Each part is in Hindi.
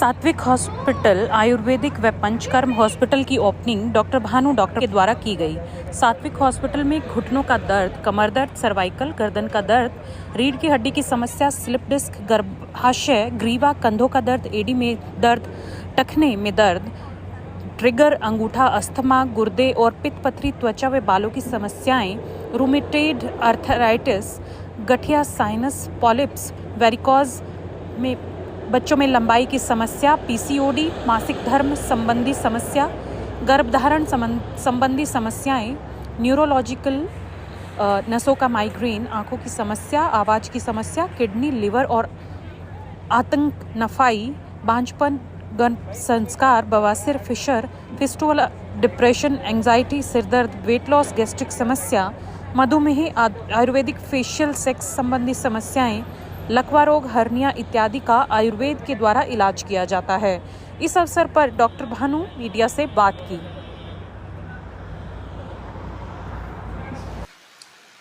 सात्विक हॉस्पिटल आयुर्वेदिक व पंचकर्म हॉस्पिटल की ओपनिंग डॉक्टर भानु डॉक्टर के द्वारा की गई। सात्विक हॉस्पिटल में घुटनों का दर्द, कमर दर्द, सर्वाइकल, गर्दन का दर्द, रीढ़ की हड्डी की समस्या, स्लिप डिस्क, गर्भाशय, ग्रीवा, कंधों का दर्द, एडी में दर्द, टखने में दर्द, ट्रिगर, अंगूठा, अस्थमा, गुर्दे और पित्त पथरी, त्वचा व बालों की समस्याएं, रूमेटॉइड आर्थराइटिस, गठिया, साइनस, पॉलिप्स, वेरिकोज में बच्चों में लंबाई की समस्या, पीसीओडी, मासिक धर्म संबंधी समस्या, गर्भधारण संबंधी समस्याएं, न्यूरोलॉजिकल, नसों का माइग्रेन, आंखों की समस्या, आवाज़ की समस्या, किडनी, लिवर और आतंक, नफाई, बांझपन, संस्कार, बवासीर, फिशर, फिस्टुला, डिप्रेशन, एंजाइटी, सिरदर्द, वेट लॉस, गैस्ट्रिक समस्या, मधुमेह, आयुर्वेदिक फेशियल सेक्स संबंधी समस्याएं, लकवा रोग, हर्निया इत्यादि का आयुर्वेद के द्वारा इलाज किया जाता है। इस अवसर पर डॉक्टर भानु मीडिया से बात की।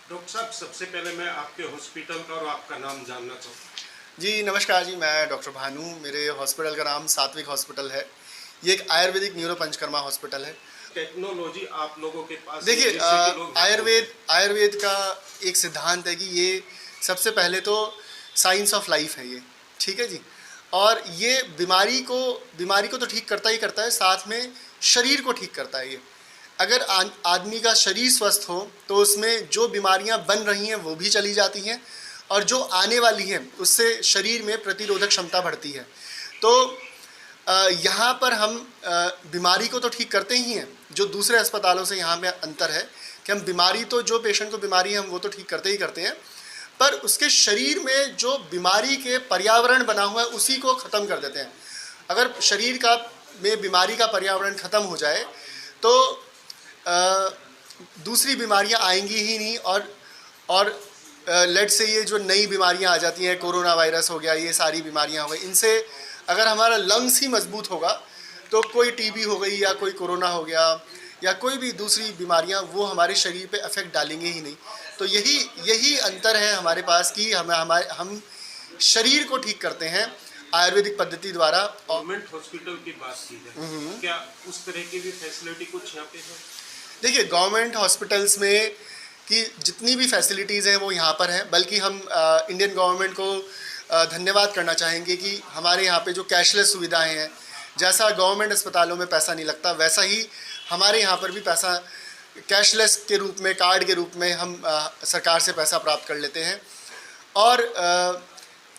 डॉक्टर साहब, सबसे पहले मैं आपके हॉस्पिटल का और आपका नाम जानना चाहूँ। जी नमस्कार जी, मैं डॉक्टर भानु। मेरे हॉस्पिटल का नाम सात्विक हॉस्पिटल है। ये एक आयुर्वेदिक न्यूरो पंचकर्मा हॉस्पिटल है। टेक्नोलॉजी आप लोगों के पास, देखिए, आयुर्वेद का एक सिद्धांत है कि ये सबसे पहले तो साइंस ऑफ लाइफ है ये, ठीक है जी। और ये बीमारी को तो ठीक करता ही करता है, साथ में शरीर को ठीक करता है ये। अगर आदमी का शरीर स्वस्थ हो तो उसमें जो बीमारियां बन रही हैं वो भी चली जाती हैं, और जो आने वाली हैं उससे शरीर में प्रतिरोधक क्षमता बढ़ती है। तो यहाँ पर हम बीमारी को तो ठीक करते ही हैं। जो दूसरे अस्पतालों से यहाँ में अंतर है कि हम बीमारी तो, जो पेशेंट को बीमारी है हम वो तो ठीक करते ही करते हैं, पर उसके शरीर में जो बीमारी के पर्यावरण बना हुआ है उसी को ख़त्म कर देते हैं। अगर शरीर का में बीमारी का पर्यावरण ख़त्म हो जाए तो दूसरी बीमारियां आएंगी ही नहीं। और लेट से ये जो नई बीमारियां आ जाती हैं, कोरोना वायरस हो गया, ये सारी बीमारियां हो गई, इनसे अगर हमारा लंग्स ही मजबूत होगा तो कोई टीबी हो गई या कोई कोरोना हो गया या कोई भी दूसरी बीमारियां, वो हमारे शरीर पे इफेक्ट डालेंगे ही नहीं। तो यही अंतर है हमारे पास कि हम शरीर को ठीक करते हैं आयुर्वेदिक पद्धति द्वारा। गवर्नमेंट हॉस्पिटल की बात की है, क्या उस तरह की भी फैसिलिटी कुछ यहाँ पे है? देखिए, गवर्नमेंट हॉस्पिटल्स में की जितनी भी फैसिलिटीज़ हैं वो यहाँ पर हैं। बल्कि हम इंडियन गवर्नमेंट को धन्यवाद करना चाहेंगे कि हमारे यहाँ पे जो कैशलेस सुविधाएं हैं, जैसा गवर्नमेंट अस्पतालों में पैसा नहीं लगता, वैसा ही हमारे यहाँ पर भी पैसा कैशलेस के रूप में, कार्ड के रूप में हम सरकार से पैसा प्राप्त कर लेते हैं। और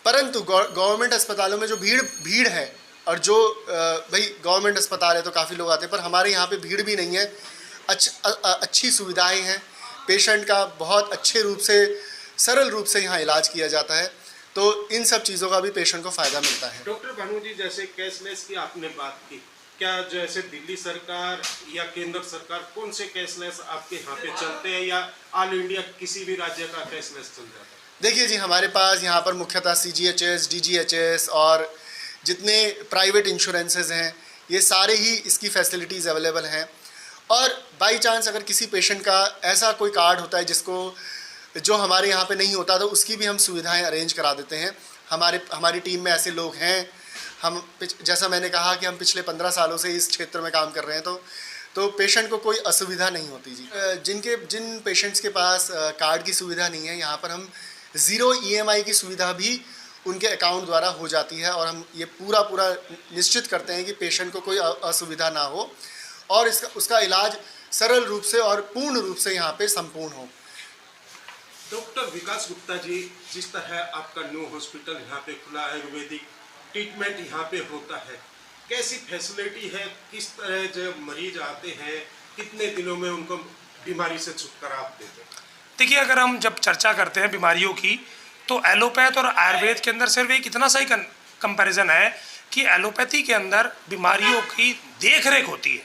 परंतु गवर्नमेंट अस्पतालों में जो भीड़ है, और जो भाई गवर्नमेंट अस्पताल है तो काफ़ी लोग आते हैं, पर हमारे यहाँ पे भीड़ भी नहीं है। अच्छी सुविधाएं हैं, पेशेंट का बहुत अच्छे रूप से, सरल रूप से यहाँ इलाज किया जाता है। तो इन सब चीज़ों का भी पेशेंट को फ़ायदा मिलता है। डॉक्टर भानु जी, जैसे कैशलेस की आपने बात की, क्या जैसे दिल्ली सरकार या केंद्र सरकार, कौन से कैशलेस आपके यहाँ पे चलते हैं, या ऑल इंडिया किसी भी राज्य का कैशलेस चल जाता है? देखिए जी, हमारे पास यहाँ पर मुख्यतः CGHS, DGHS और जितने प्राइवेट इंश्योरेंसेज हैं, ये सारे ही इसकी फैसिलिटीज़ अवेलेबल हैं। और बाई चांस अगर किसी पेशेंट का ऐसा कोई कार्ड होता है जो हमारे यहाँ पे नहीं होता, तो उसकी भी हम सुविधाएं अरेंज करा देते हैं। हमारी टीम में ऐसे लोग हैं। जैसा मैंने कहा कि हम पिछले 15 सालों से इस क्षेत्र में काम कर रहे हैं, तो पेशेंट को कोई असुविधा नहीं होती जी। जिन पेशेंट्स के पास कार्ड की सुविधा नहीं है, यहाँ पर हम 0 EMI की सुविधा भी उनके अकाउंट द्वारा हो जाती है। और हम ये पूरा निश्चित करते हैं कि पेशेंट को कोई असुविधा ना हो और उसका इलाज सरल रूप से और पूर्ण रूप से यहाँ पे संपूर्ण हो। डॉक्टर विकास गुप्ता जी, जिस तरह आपका न्यू हॉस्पिटल यहाँ पे खुला, आयुर्वेदिक ट्रीटमेंट यहाँ पे होता है, कैसी फैसिलिटी है? किस तरह जब मरीज आते हैं, कितने दिनों में उनको बीमारी से छुटकारा आप देते हैं? देखिए, अगर हम जब चर्चा करते हैं बीमारियों की, तो एलोपैथ और आयुर्वेद के अंदर सिर्फ एक इतना सा ही कंपैरिजन है कि एलोपैथी के अंदर बीमारियों की देखरेख होती है,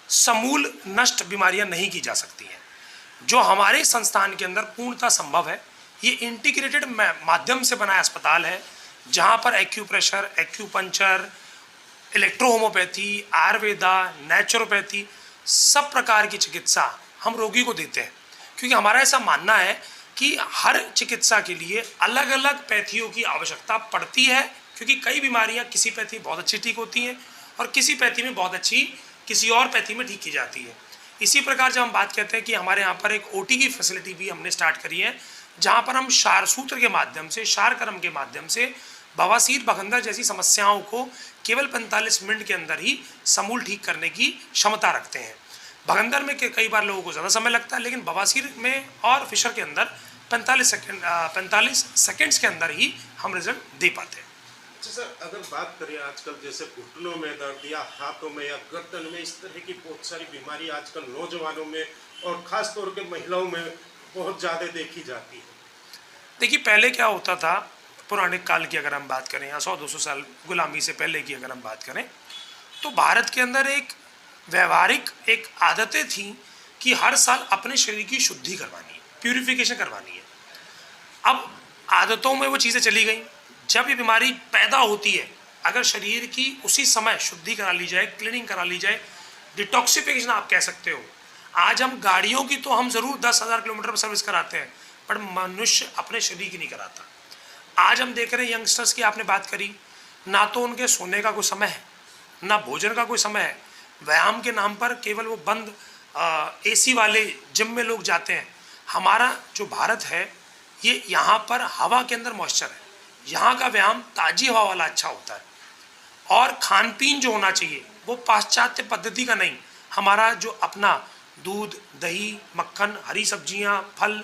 समूल नष्ट बीमारियां नहीं की जा सकती हैं। जो हमारे संस्थान के अंदर पूर्णतः संभव है। ये इंटीग्रेटेड माध्यम से बना अस्पताल है, जहाँ पर एक्यूप्रेशर, एक्यूपंचर, इलेक्ट्रोहोमोपैथी, आयुर्वेदा, नेचुरोपैथी, सब प्रकार की चिकित्सा हम रोगी को देते हैं। क्योंकि हमारा ऐसा मानना है कि हर चिकित्सा के लिए अलग अलग पैथियों की आवश्यकता पड़ती है क्योंकि कई बीमारियां किसी पैथी बहुत अच्छी ठीक होती हैं और किसी पैथी में बहुत अच्छी किसी और पैथी में ठीक की जाती है। इसी प्रकार जब हम बात करते हैं कि हमारे यहाँ पर एक ओटी की फैसिलिटी भी हमने स्टार्ट करी है, जहाँ पर हम क्षार सूत्र के माध्यम से, क्षार कर्म के माध्यम से बवासीर, बगंदर जैसी समस्याओं को केवल 45 मिनट के अंदर ही समूल ठीक करने की क्षमता रखते हैं। बगंदर में कई बार लोगों को ज़्यादा समय लगता है, लेकिन बवासीर में और फिशर के अंदर 45 सेकेंड्स के अंदर ही हम रिजल्ट दे पाते हैं। अच्छा सर, अगर बात करें आजकल जैसे घुटनों में दर्द या हाथों में या गर्दन में, इस तरह की बहुत सारी बीमारी आजकल नौजवानों में और ख़ास तौर पे महिलाओं में बहुत ज़्यादा देखी जाती है। देखिए, पहले क्या होता था, पुराने काल की अगर हम बात करें या 100-200 साल गुलामी से पहले की अगर हम बात करें, तो भारत के अंदर एक व्यवहारिक एक आदतें थी कि हर साल अपने शरीर की शुद्धि करवानी है, प्यूरिफिकेशन करवानी है। अब आदतों में वो चीज़ें चली गई। जब ये बीमारी पैदा होती है, अगर शरीर की उसी समय शुद्धि करा ली जाए, क्लीनिंग करा ली जाए, डिटॉक्सिफिकेशन आप कह सकते हो। आज हम गाड़ियों की तो हम ज़रूर 10,000 किलोमीटर पर सर्विस कराते हैं, पर मनुष्य अपने शरीर की नहीं कराता। आज हम देख रहे हैं यंगस्टर्स की, आपने बात करी, ना तो उनके सोने का कोई समय है, ना भोजन का कोई समय है। व्यायाम के नाम पर केवल वो बंद एसी वाले जिम में लोग जाते हैं। हमारा जो भारत है, ये यहाँ पर हवा के अंदर मॉइस्चर है, यहाँ का व्यायाम ताजी हवा वाला अच्छा होता है। और खान पीन जो होना चाहिए वो पाश्चात्य पद्धति का नहीं, हमारा जो अपना दूध, दही, मक्खन, हरी सब्जियाँ, फल,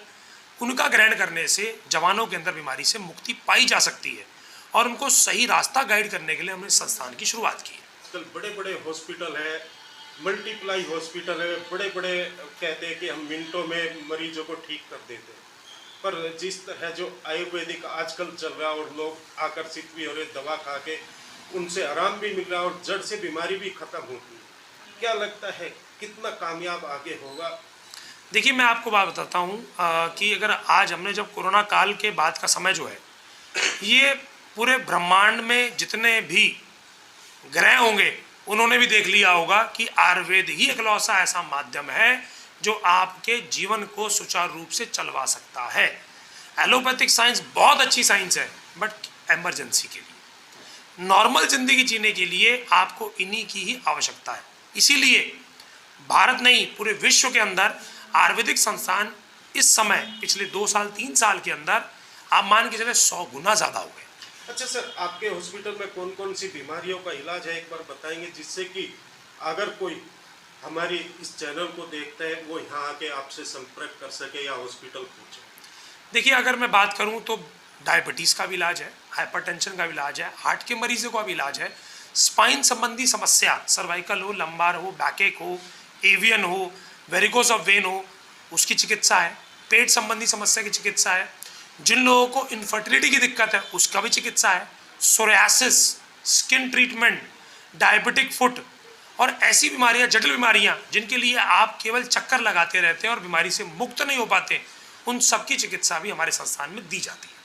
उनका ग्रहण करने से जवानों के अंदर बीमारी से मुक्ति पाई जा सकती है। और उनको सही रास्ता गाइड करने के लिए हमने संस्थान की शुरुआत की है। आजकल बड़े बड़े हॉस्पिटल है, मल्टीप्लाई हॉस्पिटल है, बड़े बड़े कहते हैं कि हम मिनटों में मरीजों को ठीक कर देते हैं, पर जिस तरह जो आयुर्वेदिक आजकल चल रहा है और लोग आकर्षित भी हो रहे, दवा खा के उनसे आराम भी मिल रहा है और जड़ से बीमारी भी खत्म होती है, क्या लगता है कितना कामयाब आगे होगा? देखिए, मैं आपको बात बताता हूँ कि अगर आज हमने जब कोरोना काल के बाद का समय जो है, ये पूरे ब्रह्मांड में जितने भी ग्रह होंगे उन्होंने भी देख लिया होगा कि आयुर्वेद ही एकलौता ऐसा माध्यम है जो आपके जीवन को सुचारू रूप से चलवा सकता है। एलोपैथिक साइंस बहुत अच्छी साइंस है, बट इमरजेंसी के लिए, नॉर्मल जिंदगी जीने के लिए आपको इन्हीं की ही आवश्यकता है। इसीलिए भारत नहीं, पूरे विश्व के अंदर आयुर्वेदिक संस्थान इस समय पिछले 2 साल 3 साल के अंदर आप मान के चले 100 गुना ज़्यादा हो गए। अच्छा सर, आपके हॉस्पिटल में कौन कौन सी बीमारियों का इलाज है, एक बार बताएंगे, जिससे कि अगर कोई हमारी इस चैनल को देखता है वो यहाँ आके आपसे संपर्क कर सके या हॉस्पिटल पहुँचे? देखिए, अगर मैं बात करूँ तो डायबिटीज़ का भी इलाज है, हाइपरटेंशन का भी इलाज है, हार्ट के मरीजों का भी इलाज है, स्पाइन संबंधी समस्या, सर्वाइकल हो, लंबार हो, बैकेक हो, एवियन हो, वेरिकोस ऑफ वेन हो, उसकी चिकित्सा है, पेट संबंधी समस्या की चिकित्सा है, जिन लोगों को इनफर्टिलिटी की दिक्कत है उसका भी चिकित्सा है, psoriasis, skin treatment, diabetic foot और ऐसी बीमारियां, जटिल बीमारियां जिनके लिए आप केवल चक्कर लगाते रहते हैं और बीमारी से मुक्त नहीं हो पाते, उन सब की चिकित्सा भी हमारे संस्थान में दी जाती है।